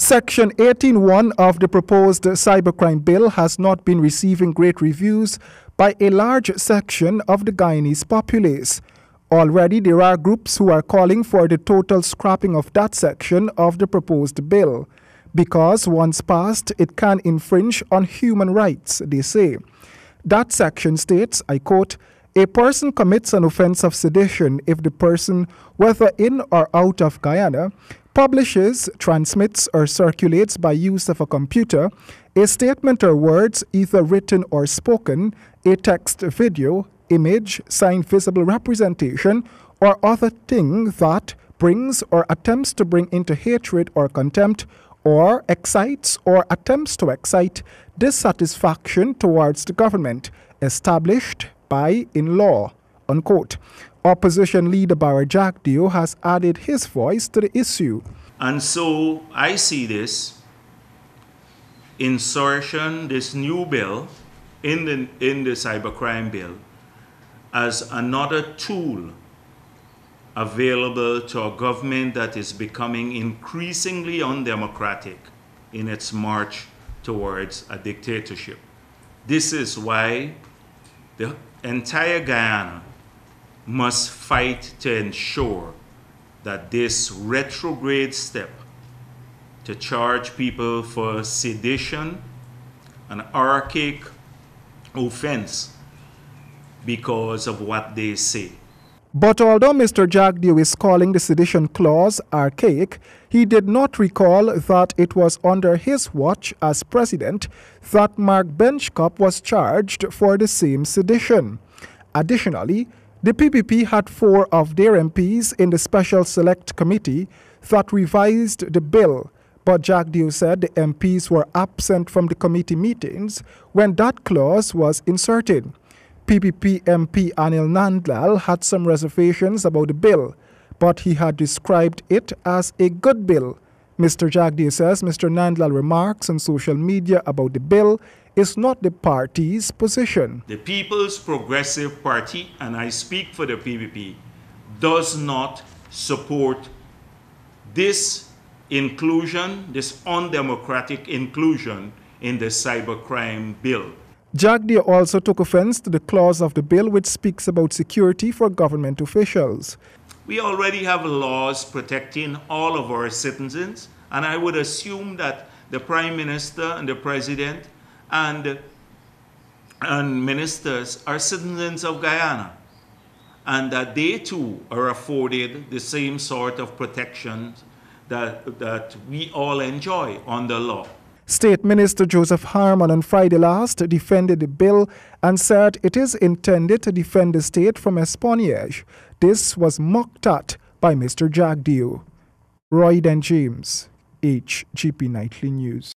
Section 18.1 of the proposed cybercrime bill has not been receiving great reviews by a large section of the Guyanese populace. Already there are groups who are calling for the total scrapping of that section of the proposed bill, because once passed it can infringe on human rights, they say. That section states, I quote, "A person commits an offense of sedition if the person, whether in or out of Guyana, publishes, transmits, or circulates by use of a computer a statement or words, either written or spoken, a text, video, image, sign, visible representation, or other thing that brings or attempts to bring into hatred or contempt, or excites or attempts to excite dissatisfaction towards the government, established by in law," unquote. Opposition leader Jagdeo has added his voice to the issue. And so I see this insertion, this new bill in the cybercrime bill, as another tool available to a government that is becoming increasingly undemocratic in its march towards a dictatorship. This is why the entire Guyana must fight to ensure that this retrograde step to charge people for sedition, an archaic offense because of what they say. But although Mr. Jagdeo is calling the sedition clause archaic, he did not recall that it was under his watch as president that Mark Benchcup was charged for the same sedition. Additionally, the PPP had 4 of their MPs in the Special Select Committee that revised the bill, but Jagdeo said the MPs were absent from the committee meetings when that clause was inserted. PPP MP Anil Nandlal had some reservations about the bill, but he had described it as a good bill. Mr. Jagdeo says Mr. Nandlal remarks on social media about the bill is not the party's position. The People's Progressive Party, and I speak for the PPP, does not support this inclusion, this undemocratic inclusion in the cybercrime bill. Jagdeo also took offense to the clause of the bill which speaks about security for government officials. We already have laws protecting all of our citizens, and I would assume that the Prime Minister and the President and ministers are citizens of Guyana, and that they too are afforded the same sort of protections that we all enjoy under law. State Minister Joseph Harman on Friday last defended the bill and said it is intended to defend the state from espionage. This was mocked at by Mr. Jagdeo. Roy Dan James, HGP Nightly News.